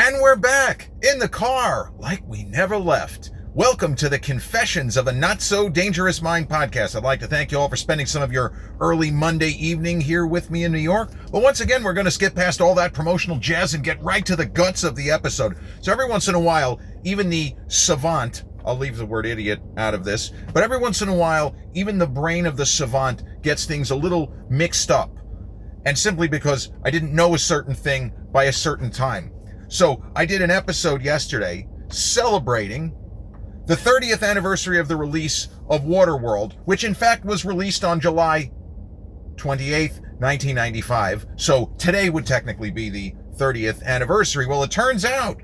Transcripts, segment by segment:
And we're back in the car like we never left. Welcome to the Confessions of a Not So Dangerous Mind podcast. I'd like to thank you all for spending some of your early Monday evening here with me in New York. But once again, we're going to skip past all that promotional jazz and get right to the guts of the episode. So every once in a while, even the savant, I'll leave the word idiot out of this, but every once in a while, even the brain of the savant gets things a little mixed up. And simply because I didn't know a certain thing by a certain time. So I did an episode yesterday celebrating the 30th anniversary of the release of Waterworld, which in fact was released on July 28th, 1995. So today would technically be the 30th anniversary. Well, it turns out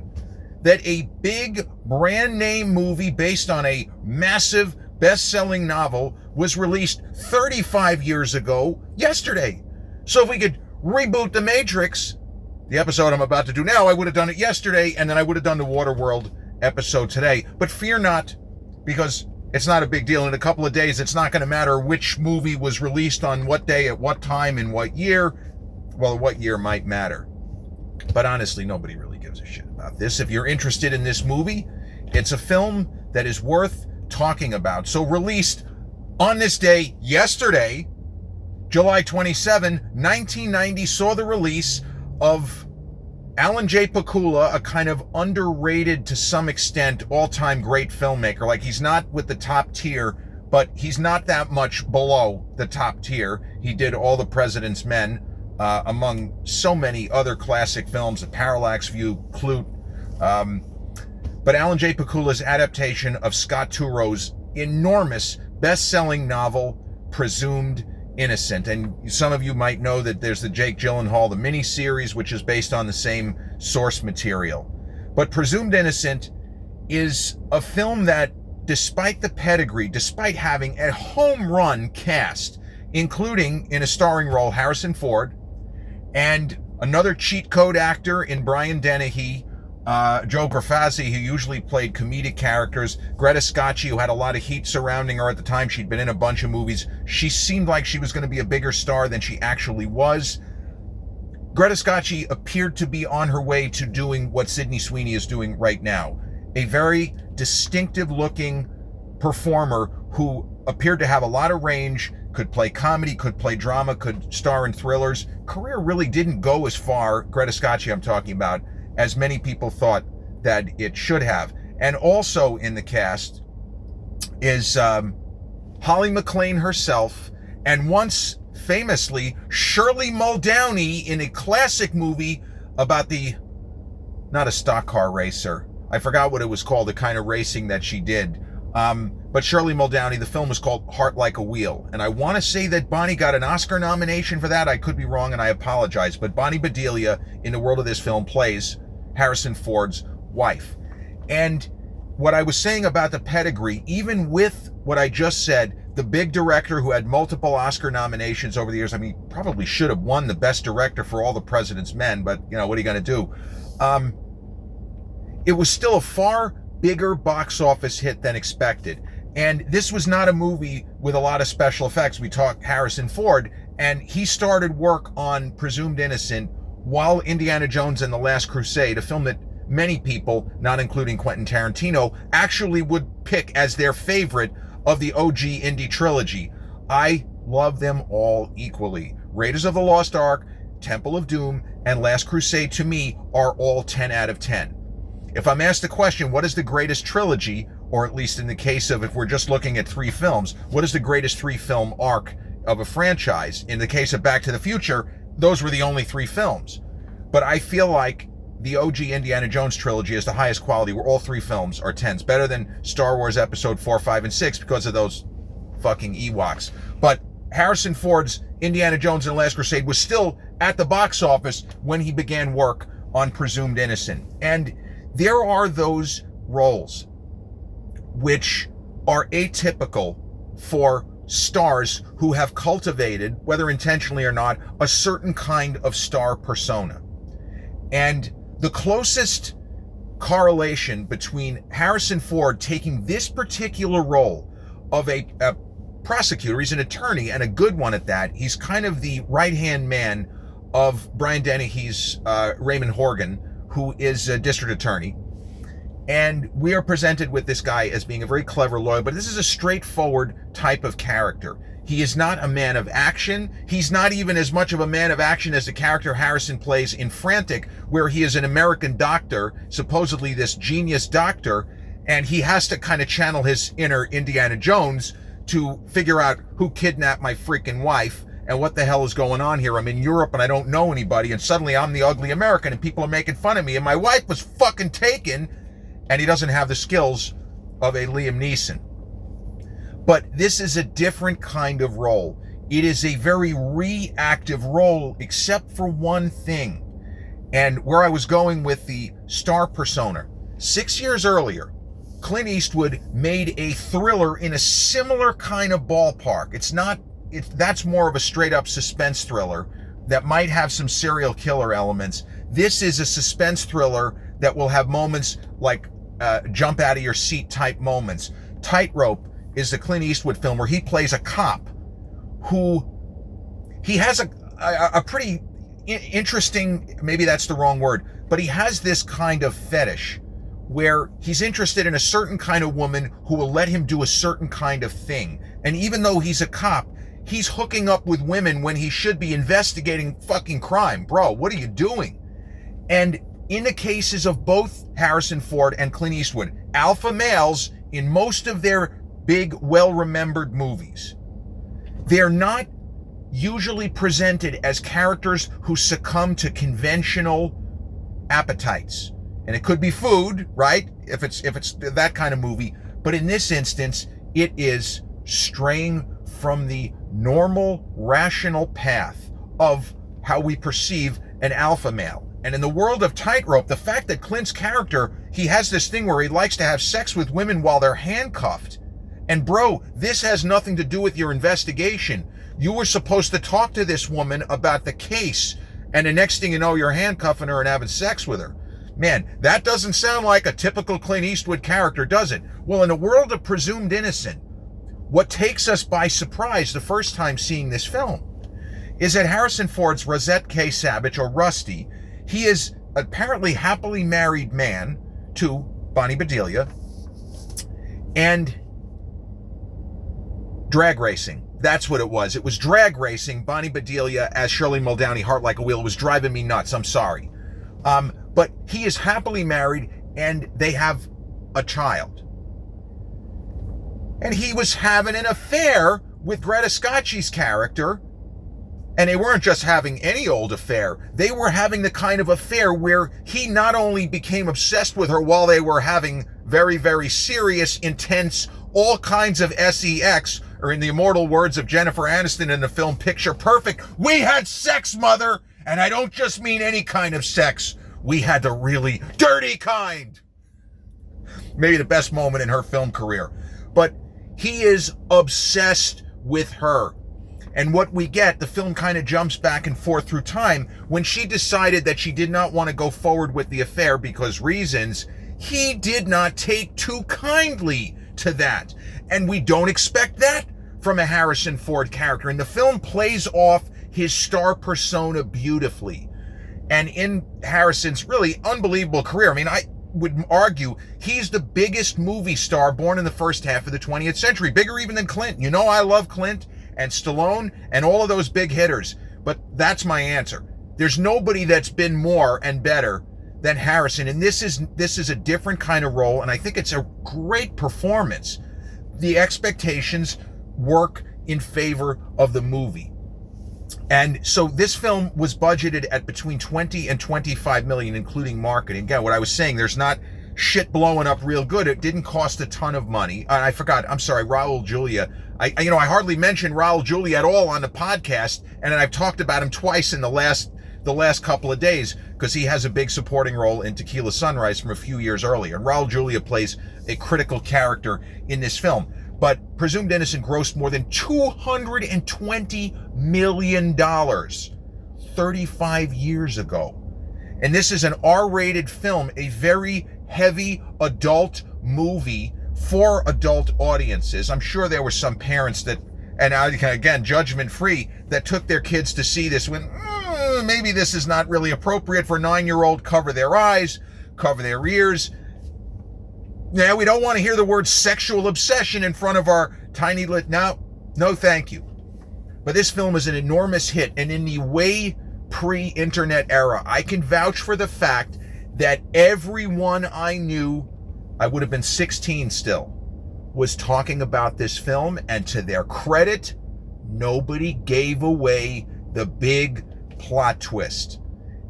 that a big brand name movie based on a massive best-selling novel was released 35 years ago yesterday. So if we could reboot The Matrix, the episode I'm about to do now, I would have done it yesterday, and then I would have done the Waterworld episode today. But fear not, because it's not a big deal. In a couple of days, it's not going to matter which movie was released on what day, at what time, in what year. Well, what year might matter. But honestly, nobody really gives a shit about this. If you're interested in this movie, it's a film that is worth talking about. So released on this day, yesterday, July 27, 1990, saw the release of Alan J. Pakula, a kind of underrated to some extent all-time great filmmaker. Like, he's not with the top tier, but he's not that much below the top tier. He did All the President's Men, among so many other classic films, A Parallax View, Clute. But Alan J. Pakula's adaptation of Scott Turow's enormous best-selling novel, Presumed Innocent. And some of you might know that there's the Jake Gyllenhaal, the miniseries, which is based on the same source material. But Presumed Innocent is a film that, despite the pedigree, despite having a home run cast, including in a starring role Harrison Ford and another cheat code actor in Brian Dennehy, Joe Grafazzi, who usually played comedic characters, Greta Scacchi, who had a lot of heat surrounding her at the time. She'd been in a bunch of movies. She seemed like she was going to be a bigger star than she actually was. Greta Scacchi appeared to be on her way to doing what Sydney Sweeney is doing right now. A very distinctive-looking performer who appeared to have a lot of range, could play comedy, could play drama, could star in thrillers. Career really didn't go as far, Greta Scacchi I'm talking about, as many people thought that it should have. And also in the cast is Holly McClane herself, and once famously Shirley Muldowney in a classic movie about not a stock car racer, I forgot what it was called, the kind of racing that she did. But Shirley Muldowney, the film was called Heart Like a Wheel. And I want to say that Bonnie got an Oscar nomination for that. I could be wrong, and I apologize. But Bonnie Bedelia, in the world of this film, plays Harrison Ford's wife. And what I was saying about the pedigree, even with what I just said, the big director who had multiple Oscar nominations over the years, I mean, probably should have won the best director for All the President's Men, but, you know, what are you going to do? It was still a far bigger box office hit than expected. And this was not a movie with a lot of special effects. We talked Harrison Ford, and he started work on Presumed Innocent while Indiana Jones and the Last Crusade, a film that many people, not including Quentin Tarantino, actually would pick as their favorite of the OG Indy trilogy. I love them all equally. Raiders of the Lost Ark, Temple of Doom, and Last Crusade, to me, are all 10 out of 10. If I'm asked the question, what is the greatest trilogy, or at least in the case of if we're just looking at 3 films, what is the greatest 3-film arc of a franchise? In the case of Back to the Future, those were the only 3 films. But I feel like the OG Indiana Jones trilogy is the highest quality, where all 3 films are 10s. Better than Star Wars Episode 4, 5, and 6 because of those fucking Ewoks. But Harrison Ford's Indiana Jones and the Last Crusade was still at the box office when he began work on Presumed Innocent. And there are those roles which are atypical for stars who have cultivated, whether intentionally or not, a certain kind of star persona. And the closest correlation between Harrison Ford taking this particular role of a prosecutor, he's an attorney and a good one at that, he's kind of the right-hand man of Brian Dennehy's Raymond Horgan, who is a district attorney. And we are presented with this guy as being a very clever lawyer, but this is a straightforward type of character. He is not a man of action. He's not even as much of a man of action as the character Harrison plays in Frantic, where he is an American doctor, supposedly this genius doctor, and he has to kind of channel his inner Indiana Jones to figure out who kidnapped my freaking wife and what the hell is going on here. I'm in Europe and I don't know anybody, and suddenly I'm the ugly American and people are making fun of me and my wife was fucking taken, and he doesn't have the skills of a Liam Neeson. But this is a different kind of role. It is a very reactive role, except for one thing. And where I was going with the star persona, 6 years earlier, Clint Eastwood made a thriller in a similar kind of ballpark. That's more of a straight up suspense thriller that might have some serial killer elements. This is a suspense thriller that will have moments like jump out of your seat type moments. Tightrope is the Clint Eastwood film where he plays a cop who he has a pretty interesting, maybe that's the wrong word, but he has this kind of fetish where he's interested in a certain kind of woman who will let him do a certain kind of thing. And even though he's a cop, he's hooking up with women when he should be investigating fucking crime. Bro, what are you doing? And in the cases of both Harrison Ford and Clint Eastwood, alpha males in most of their big, well-remembered movies, they're not usually presented as characters who succumb to conventional appetites. And it could be food, right? If it's that kind of movie. But in this instance, it is straying from the normal, rational path of how we perceive an alpha male. And in the world of Tightrope, the fact that Clint's character, he has this thing where he likes to have sex with women while they're handcuffed. And bro, this has nothing to do with your investigation. You were supposed to talk to this woman about the case, and the next thing you know, you're handcuffing her and having sex with her. Man, that doesn't sound like a typical Clint Eastwood character, does it? Well, in a world of presumed innocent, what takes us by surprise the first time seeing this film is that Harrison Ford's Rosette K. Savage, or Rusty, he is apparently happily married man to Bonnie Bedelia, and drag racing. That's what it was. It was drag racing. Bonnie Bedelia as Shirley Muldowney, Heart Like a Wheel. It was driving me nuts. I'm sorry. But he is happily married and they have a child. And he was having an affair with Greta Scacchi's character. And they weren't just having any old affair. They were having the kind of affair where he not only became obsessed with her while they were having very, very serious, intense, all kinds of sex, or in the immortal words of Jennifer Aniston in the film Picture Perfect, we had sex, mother! And I don't just mean any kind of sex. We had the really dirty kind. Maybe the best moment in her film career. But he is obsessed with her. And what we get, the film kind of jumps back and forth through time. When she decided that she did not want to go forward with the affair because reasons, he did not take too kindly to that. And we don't expect that from a Harrison Ford character. And the film plays off his star persona beautifully. And in Harrison's really unbelievable career, I mean, I would argue he's the biggest movie star born in the first half of the 20th century, bigger even than Clint. You know I love Clint and Stallone and all of those big hitters, but that's my answer. There's nobody that's been more and better than Harrison, and this is a different kind of role, and I think it's a great performance. The expectations work in favor of the movie. And so this film was budgeted at between 20 and 25 million, including marketing. Again, what I was saying, there's not shit blowing up real good. It didn't cost a ton of money. I forgot, I'm sorry, Raul Julia. I hardly mentioned Raul Julia at all on the podcast, and I've talked about him twice in the last couple of days because he has a big supporting role in Tequila Sunrise from a few years earlier. And Raul Julia plays a critical character in this film. But Presumed Innocent grossed more than $220 million 35 years ago. And this is an R-rated film, a very heavy adult movie for adult audiences. I'm sure there were some parents that, and again, judgment free, that took their kids to see this when, maybe this is not really appropriate for a 9-year-old. Cover their eyes, cover their ears. Now, we don't want to hear the word sexual obsession in front of our tiny no, thank you. But this film is an enormous hit, and in the way pre-internet era, I can vouch for the fact that everyone I knew, I would have been 16 still, was talking about this film, and to their credit, nobody gave away the big plot twist.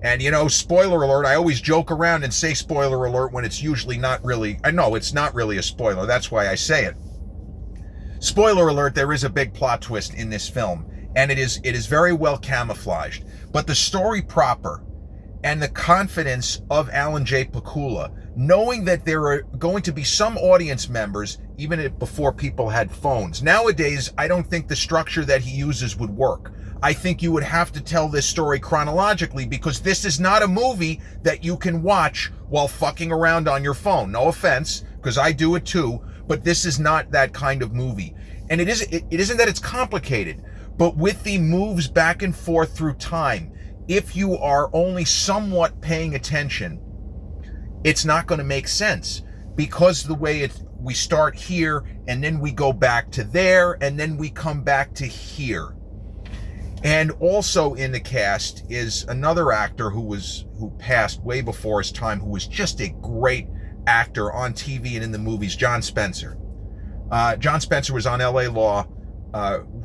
And, spoiler alert, I always joke around and say spoiler alert when it's usually not really, I know it's not really a spoiler, that's why I say it. Spoiler alert, there is a big plot twist in this film, and it is very well camouflaged. But the story proper and the confidence of Alan J. Pakula, knowing that there are going to be some audience members, even before people had phones. Nowadays, I don't think the structure that he uses would work. I think you would have to tell this story chronologically, because this is not a movie that you can watch while fucking around on your phone. No offense, because I do it too, but this is not that kind of movie. And it isn't that it's complicated, but with the moves back and forth through time, if you are only somewhat paying attention, it's not going to make sense, because the way we start here and then we go back to there and then we come back to here. And also in the cast is another actor who passed way before his time, who was just a great actor on TV and in the movies, John Spencer. John Spencer was on LA Law,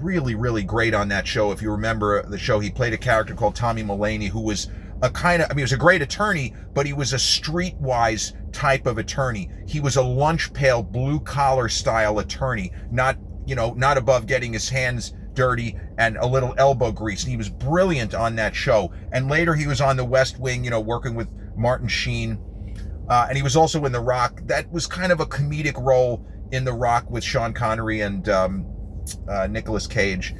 really, really great on that show. If you remember the show, he played a character called Tommy Mulaney, who was he was a great attorney, but he was a streetwise type of attorney. He was a lunch pail, blue collar style attorney, not above getting his hands dirty and a little elbow grease. And he was brilliant on that show. And later he was on The West Wing, working with Martin Sheen. And he was also in The Rock. That was kind of a comedic role in The Rock with Sean Connery and Nicolas Cage.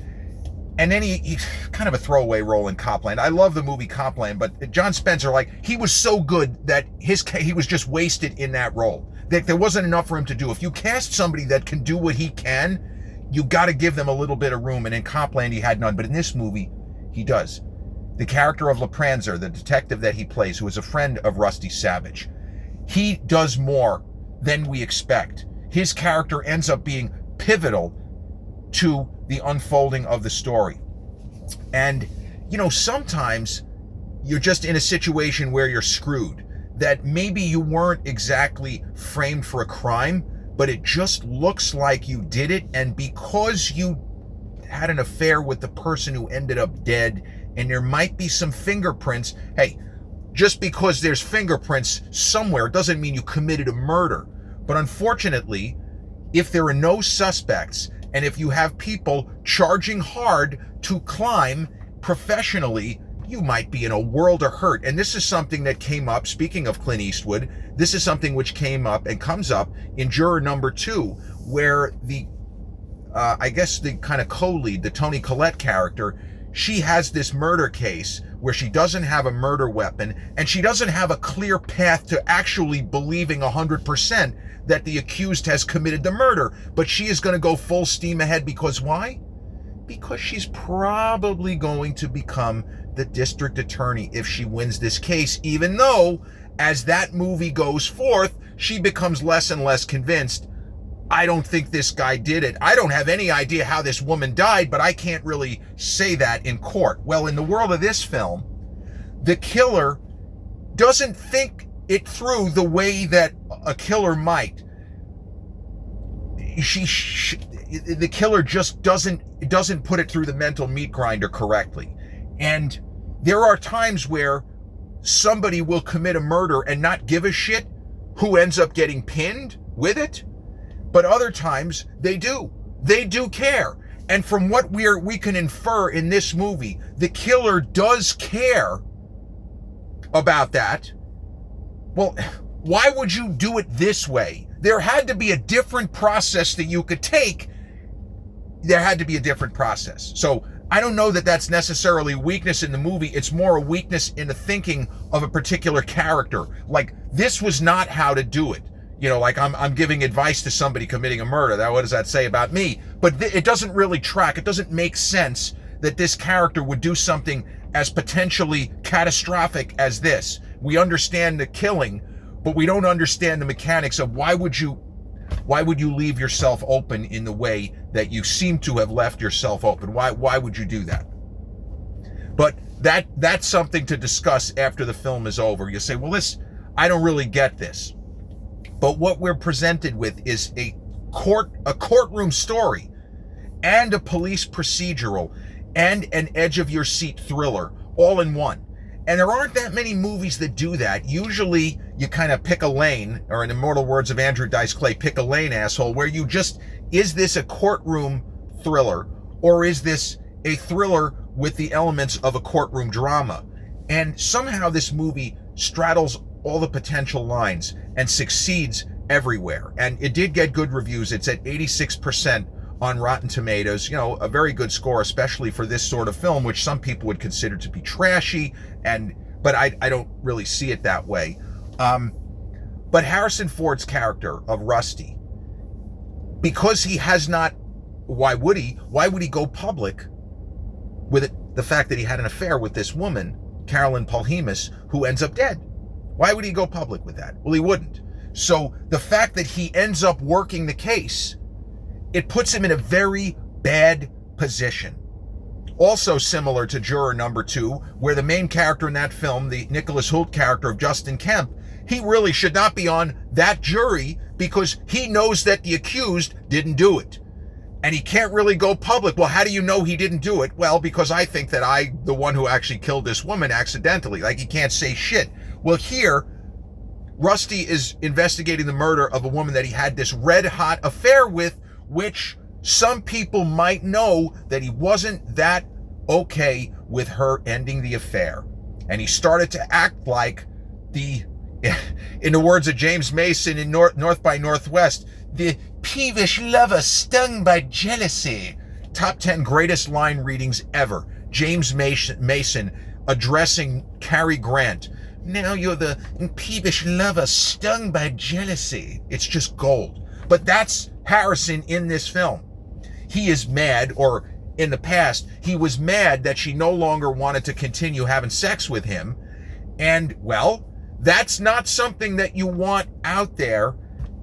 And then he kind of a throwaway role in Copland. I love the movie Copland, but John Spencer, he was so good that he was just wasted in that role. There wasn't enough for him to do. If you cast somebody that can do what he can, you got to give them a little bit of room. And in Copland, he had none. But in this movie, he does. The character of LaPranzer, the detective that he plays, who is a friend of Rusty Savage, he does more than we expect. His character ends up being pivotal to the unfolding of the story. And, sometimes you're just in a situation where you're screwed, that maybe you weren't exactly framed for a crime, but it just looks like you did it. And because you had an affair with the person who ended up dead, and there might be some fingerprints, hey, just because there's fingerprints somewhere doesn't mean you committed a murder. But unfortunately, if there are no suspects, and if you have people charging hard to climb professionally, you might be in a world of hurt. And this is something that came up, speaking of Clint Eastwood, this is something which came up and comes up in Juror Number 2, where the kind of co-lead, the Toni Collette character, she has this murder case where she doesn't have a murder weapon, and she doesn't have a clear path to actually believing 100% that the accused has committed the murder. But she is going to go full steam ahead, because why? Because she's probably going to become the district attorney if she wins this case, even though, as that movie goes forth, she becomes less and less convinced. I don't think this guy did it. I don't have any idea how this woman died, but I can't really say that in court. Well, in the world of this film, the killer doesn't think it through the way that a killer might. The killer just doesn't put it through the mental meat grinder correctly. And there are times where somebody will commit a murder and not give a shit who ends up getting pinned with it. But other times they do. They do care. And from what we can infer in this movie, the killer does care about that. Well, why would you do it this way? There had to be a different process that you could take. There had to be a different process. So I don't know that that's necessarily a weakness in the movie. It's more a weakness in the thinking of a particular character. Like, this was not how to do it. I'm giving advice to somebody committing a murder. What does that say about me? But it doesn't really track. It doesn't make sense that this character would do something as potentially catastrophic as this. We understand the killing, but we don't understand the mechanics of why would you leave yourself open in the way that you seem to have left yourself open? Why would you do that? But that's something to discuss after the film is over. You say, well, I don't really get this. But what we're presented with is a courtroom story and a police procedural and an edge of your seat thriller all in one. And there aren't that many movies that do that. Usually you kind of pick a lane, or in immortal words of Andrew Dice Clay, pick a lane, asshole, where you just, is this a courtroom thriller or is this a thriller with the elements of a courtroom drama? And somehow this movie straddles all the potential lines and succeeds everywhere. And it did get good reviews. It's at 86% on Rotten Tomatoes, a very good score, especially for this sort of film, which some people would consider to be trashy, but I don't really see it that way. But Harrison Ford's character of Rusty, because he has not, why would he go public with it, the fact that he had an affair with this woman, Carolyn Polhemus, who ends up dead? Why would he go public with that? Well, he wouldn't. So the fact that he ends up working the case, it puts him in a very bad position. Also similar to Juror Number 2, where the main character in that film, the Nicholas Hoult character of Justin Kemp, he really should not be on that jury because he knows that the accused didn't do it. And he can't really go public. Well, how do you know he didn't do it? Well, because I think that the one who actually killed this woman accidentally. Like, he can't say shit. Well, here, Rusty is investigating the murder of a woman that he had this red-hot affair with, which some people might know that he wasn't that okay with her ending the affair. And he started to act like in the words of James Mason in North by Northwest, the peevish lover stung by jealousy. Top 10 greatest line readings ever. James Mason addressing Cary Grant. Now you're the peevish lover stung by jealousy. It's just gold. But that's Harrison in this film. He is mad, or in the past, he was mad that she no longer wanted to continue having sex with him. And, well, that's not something that you want out there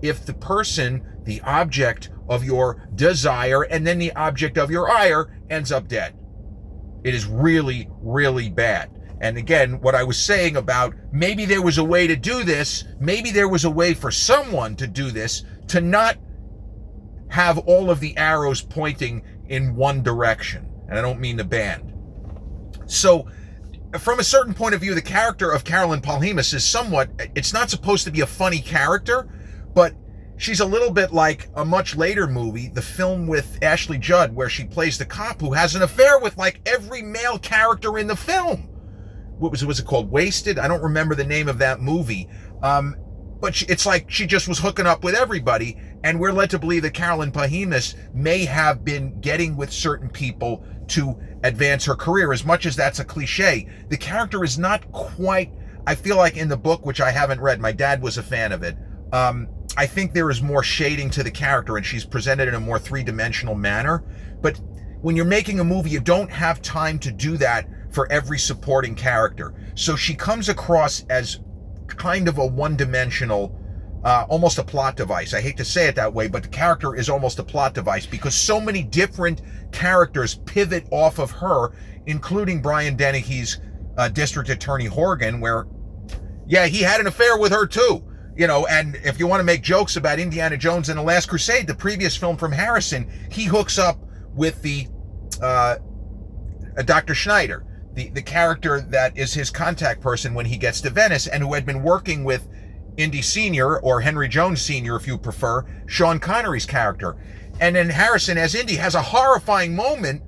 if the person, the object of your desire, and then the object of your ire ends up dead. It is really, really bad. And again, what I was saying about maybe there was a way to do this, maybe there was a way for someone to do this, to not have all of the arrows pointing in one direction. And I don't mean the band. So, from a certain point of view, the character of Carolyn Polhemus is somewhat, it's not supposed to be a funny character, but she's a little bit like a much later movie, the film with Ashley Judd, where she plays the cop who has an affair with like every male character in the film. What was it called? Wasted? I don't remember the name of that movie. But it's like she just was hooking up with everybody, and we're led to believe that Carolyn Polhemus may have been getting with certain people to advance her career. As much as that's a cliche, the character is not quite, I feel like in the book, which I haven't read, my dad was a fan of it, I think there is more shading to the character, and she's presented in a more three-dimensional manner. But when you're making a movie, you don't have time to do that for every supporting character. So she comes across as kind of a one-dimensional, almost a plot device. I hate to say it that way, but the character is almost a plot device because so many different characters pivot off of her, including Brian Dennehy's District Attorney Horgan, where, yeah, he had an affair with her too. And if you want to make jokes about Indiana Jones and the Last Crusade, the previous film from Harrison, he hooks up with the Dr. Schneider, the character that is his contact person when he gets to Venice, and who had been working with Indy Sr., or Henry Jones Sr., if you prefer, Sean Connery's character. And then Harrison, as Indy, has a horrifying moment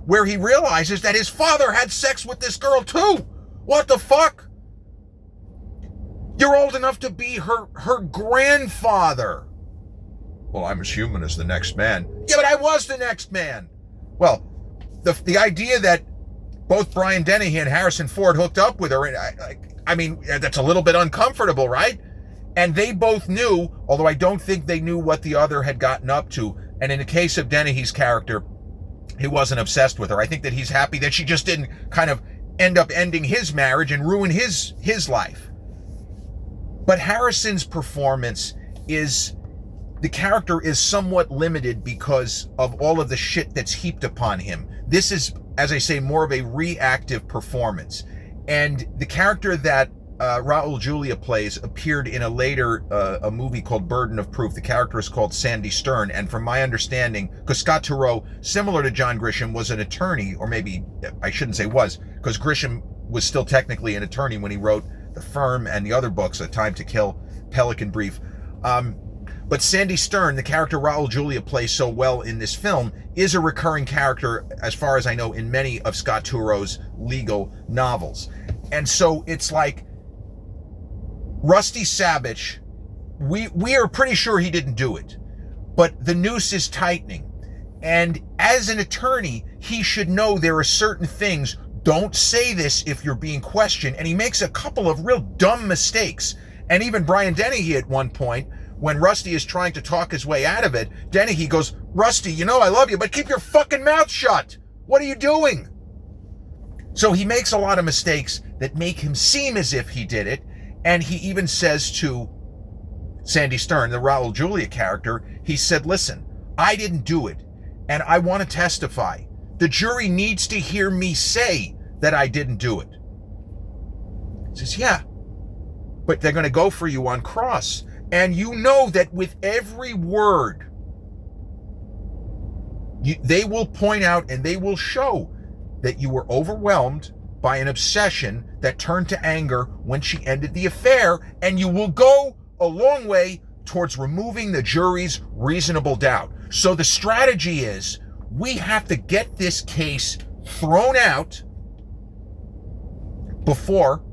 where he realizes that his father had sex with this girl too. What the fuck? You're old enough to be her grandfather. Well, I'm as human as the next man. Yeah, but I was the next man. Well, the idea that both Brian Dennehy and Harrison Ford hooked up with her, I mean, that's a little bit uncomfortable, right? And they both knew, although I don't think they knew what the other had gotten up to. And in the case of Dennehy's character, he wasn't obsessed with her. I think that he's happy that she just didn't kind of end up ending his marriage and ruin his life. But Harrison's performance the character is somewhat limited because of all of the shit that's heaped upon him. This is, as I say, more of a reactive performance. And the character that Raul Julia plays appeared in a later a movie called Burden of Proof. The character is called Sandy Stern, and from my understanding, because Scott Turow, similar to John Grisham, was an attorney, or maybe I shouldn't say was, because Grisham was still technically an attorney when he wrote The Firm and the other books, A Time to Kill, Pelican Brief. But Sandy Stern, the character Raul Julia plays so well in this film, is a recurring character, as far as I know, in many of Scott Turow's legal novels. And so it's like Rusty Sabich, we are pretty sure he didn't do it, but the noose is tightening. And as an attorney, he should know there are certain things. Don't say this if you're being questioned. And he makes a couple of real dumb mistakes. And even Brian Dennehy at one point, when Rusty is trying to talk his way out of it, Dennehy goes, "Rusty, you know I love you, but keep your fucking mouth shut. What are you doing?" So he makes a lot of mistakes that make him seem as if he did it. And he even says to Sandy Stern, the Raul Julia character, he said, "Listen, I didn't do it, and I want to testify. The jury needs to hear me say that I didn't do it." He says, "Yeah, but they're going to go for you on cross. And you know that with every word, they will point out and they will show that you were overwhelmed by an obsession that turned to anger when she ended the affair, and you will go a long way towards removing the jury's reasonable doubt. So the strategy is, we have to get this case thrown out before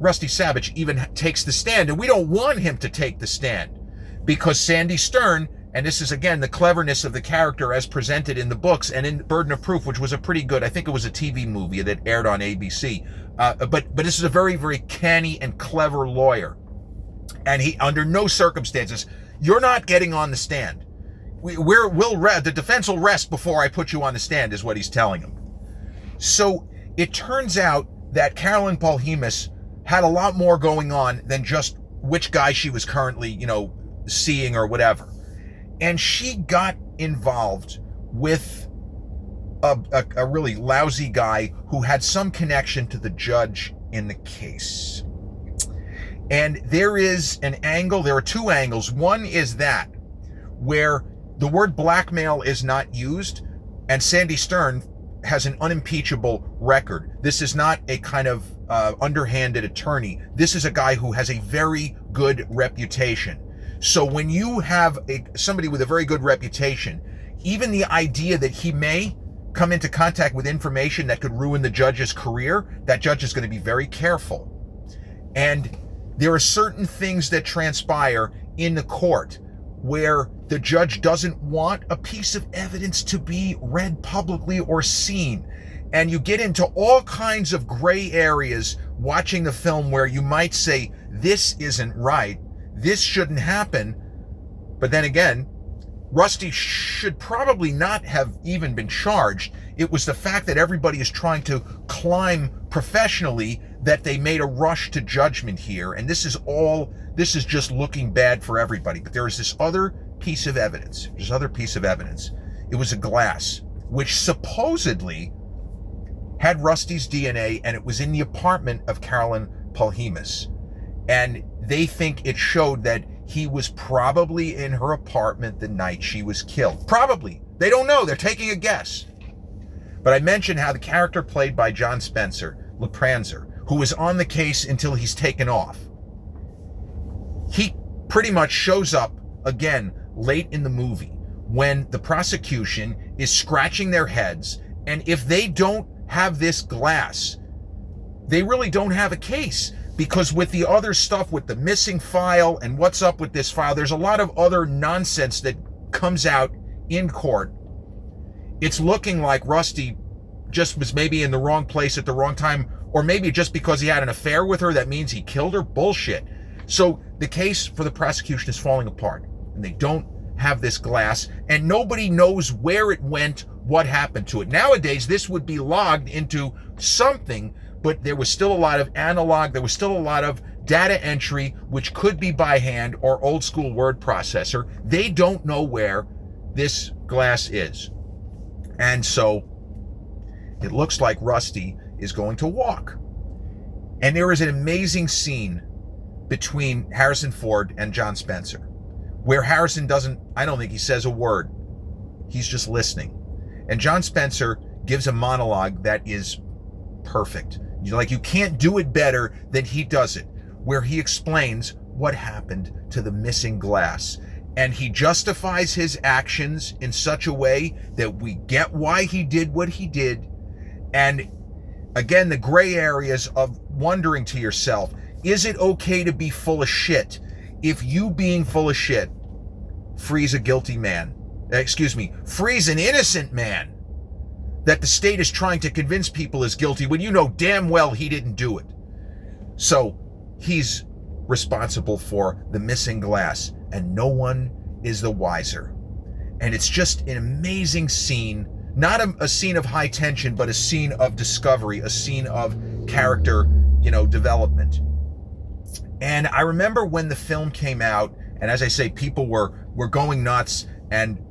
Rusty Sabich even takes the stand. And we don't want him to take the stand, because Sandy Stern, and this is again the cleverness of the character as presented in the books and in Burden of Proof, which was a pretty good, I think it was a TV movie that aired on ABC. But this is a very, very canny and clever lawyer. And he, under no circumstances, you're not getting on the stand. The defense will rest before I put you on the stand, is what he's telling him. So it turns out that Carolyn Polhemus had a lot more going on than just which guy she was currently, seeing or whatever. And she got involved with a really lousy guy who had some connection to the judge in the case. And there is an angle, there are two angles. One is that where the word blackmail is not used, and Sandy Stern has an unimpeachable record. This is not a kind of underhanded attorney. This is a guy who has a very good reputation. So when you have somebody with a very good reputation, even the idea that he may come into contact with information that could ruin the judge's career, that judge is going to be very careful. And there are certain things that transpire in the court where the judge doesn't want a piece of evidence to be read publicly or seen. And you get into all kinds of gray areas watching the film where you might say, this isn't right, this shouldn't happen. But then again, Rusty should probably not have even been charged. It was the fact that everybody is trying to climb professionally that they made a rush to judgment here. And this is just looking bad for everybody. But there is this other piece of evidence. It was a glass, which supposedly had Rusty's DNA, and it was in the apartment of Carolyn Polhemus. And they think it showed that he was probably in her apartment the night she was killed. Probably. They don't know. They're taking a guess. But I mentioned how the character played by John Spencer, LePranzer, who was on the case until he's taken off, he pretty much shows up again late in the movie when the prosecution is scratching their heads. And if they don't have this glass, they really don't have a case. Because with the other stuff, with the missing file and what's up with this file, there's a lot of other nonsense that comes out in court. It's looking like Rusty just was maybe in the wrong place at the wrong time, or maybe just because he had an affair with her, that means he killed her. Bullshit. So the case for the prosecution is falling apart, and they don't have this glass, and nobody knows where it went, what happened to it. Nowadays, this would be logged into something, but there was still a lot of analog, there was still a lot of data entry, which could be by hand or old school word processor. They don't know where this glass is. And so it looks like Rusty is going to walk. And there is an amazing scene between Harrison Ford and John Spencer, where Harrison I don't think he says a word. He's just listening. And John Spencer gives a monologue that is perfect. You can't do it better than he does it, where he explains what happened to the missing glass. And he justifies his actions in such a way that we get why he did what he did. And again, the gray areas of wondering to yourself, is it okay to be full of shit if you being full of shit frees a guilty man? Frees an innocent man that the state is trying to convince people is guilty when you know damn well he didn't do it. So he's responsible for the missing glass, and no one is the wiser. And it's just an amazing scene, not a scene of high tension, but a scene of discovery, a scene of character, development. And I remember when the film came out, and as I say, people were going nuts, and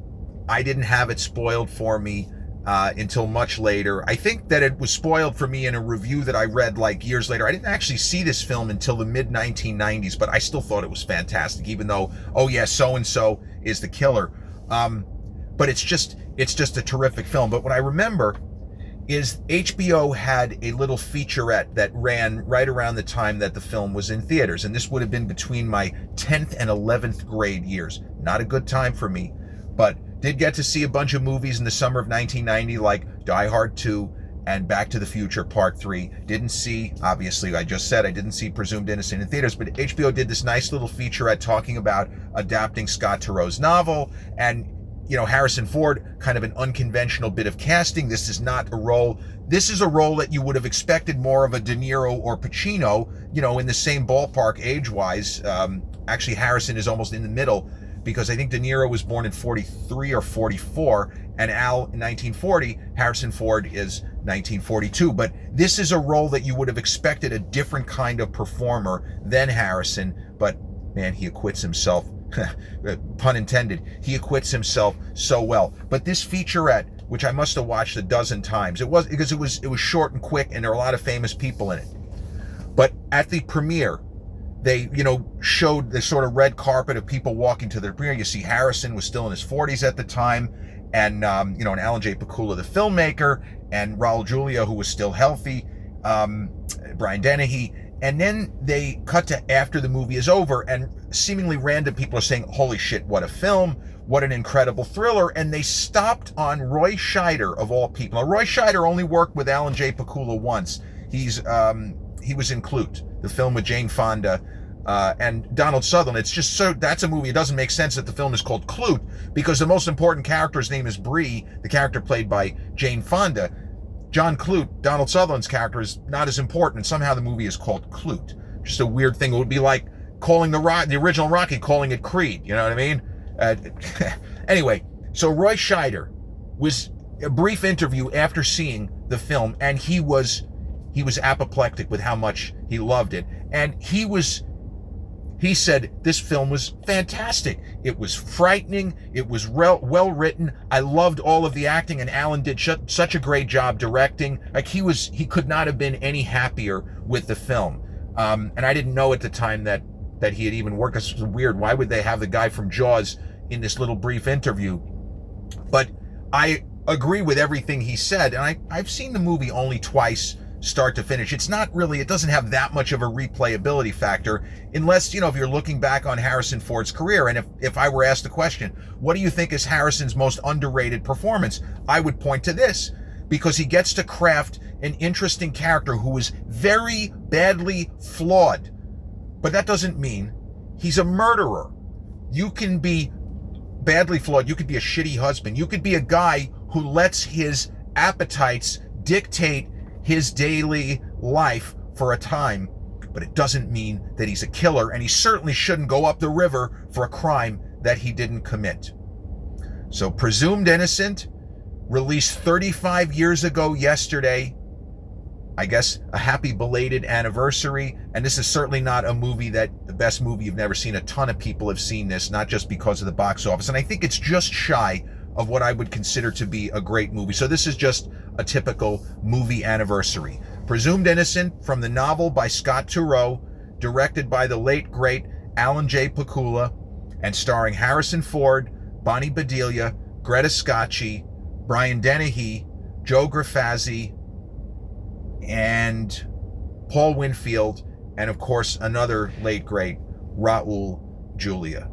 I didn't have it spoiled for me until much later. I think that it was spoiled for me in a review that I read years later. I didn't actually see this film until the mid-1990s, but I still thought it was fantastic, even though, oh yeah, so-and-so is the killer. But it's just a terrific film. But what I remember is HBO had a little featurette that ran right around the time that the film was in theaters. And this would have been between my 10th and 11th grade years. Not a good time for me, but did get to see a bunch of movies in the summer of 1990, like Die Hard 2 and Back to the Future Part 3. Didn't see, obviously, I just said I didn't see Presumed Innocent in theaters, but HBO did this nice little featurette talking about adapting Scott Turow's novel, and Harrison Ford, kind of an unconventional bit of casting. This is not a role. This is a role that you would have expected more of a De Niro or Pacino, in the same ballpark age-wise. Actually, Harrison is almost in the middle, because I think De Niro was born in 43 or 44, and Al in 1940, Harrison Ford is 1942. But this is a role that you would have expected a different kind of performer than Harrison, but man, he acquits himself, pun intended, he acquits himself so well. But this featurette, which I must have watched a dozen times, it was short and quick, and there are a lot of famous people in it. But at the premiere, they, showed the sort of red carpet of people walking to the premiere. You see Harrison was still in his 40s at the time, and, and Alan J. Pakula, the filmmaker, and Raul Julia, who was still healthy, Brian Dennehy. And then they cut to after the movie is over, and seemingly random people are saying, holy shit, what a film, what an incredible thriller. And they stopped on Roy Scheider, of all people. Now, Roy Scheider only worked with Alan J. Pakula once. He was in Clute, the film with Jane Fonda and Donald Sutherland. It's just that's a movie. It doesn't make sense that the film is called Clute, because the most important character's name is Bree, the character played by Jane Fonda. John Clute, Donald Sutherland's character, is not as important, and somehow the movie is called Clute. Just a weird thing. It would be like calling the original Rocky, calling it Creed. You know what I mean? Anyway, so Roy Scheider was a brief interview after seeing the film, and he was apoplectic with how much he loved it. And he said this film was fantastic. It was frightening. It was well written. I loved all of the acting, and Alan did such a great job directing. He could not have been any happier with the film. And I didn't know at the time that he had even worked. This was weird. Why would they have the guy from Jaws in this little brief interview? But I agree with everything he said, and I've seen the movie only twice, start to finish. It doesn't have that much of a replayability factor, unless, if you're looking back on Harrison Ford's career. And if I were asked the question, what do you think is Harrison's most underrated performance? I would point to this, because he gets to craft an interesting character who is very badly flawed. But that doesn't mean he's a murderer. You can be badly flawed. You could be a shitty husband. You could be a guy who lets his appetites dictate his daily life for a time, but it doesn't mean that he's a killer, and he certainly shouldn't go up the river for a crime that he didn't commit. So Presumed Innocent, released 35 years ago yesterday. I guess a happy belated anniversary. And this is certainly not a movie that the best movie you've never seen. A ton of people have seen this, not just because of the box office. And I think it's just shy of what I would consider to be a great movie. So this is just a typical movie anniversary. Presumed Innocent, from the novel by Scott Turow, directed by the late, great Alan J. Pakula, and starring Harrison Ford, Bonnie Bedelia, Greta Scacchi, Brian Dennehy, Joe Grafazzi, and Paul Winfield, and of course another late great, Raul Julia.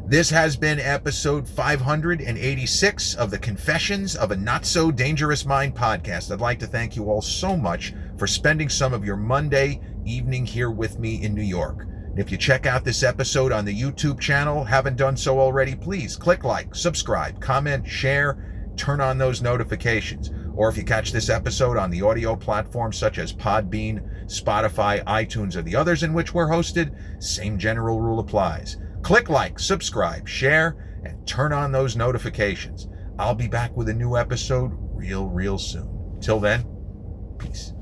This has been episode 586 of the Confessions of a Not So Dangerous Mind podcast. I'd like to thank you all so much for spending some of your Monday evening here with me in New York. And if you check out this episode on the YouTube channel, haven't done so already, please click like, subscribe, comment, share, turn on those notifications. Or if you catch this episode on the audio platforms such as Podbean, Spotify, iTunes, or the others in which we're hosted, same general rule applies. Click like, subscribe, share, and turn on those notifications. I'll be back with a new episode real soon. Till then, peace.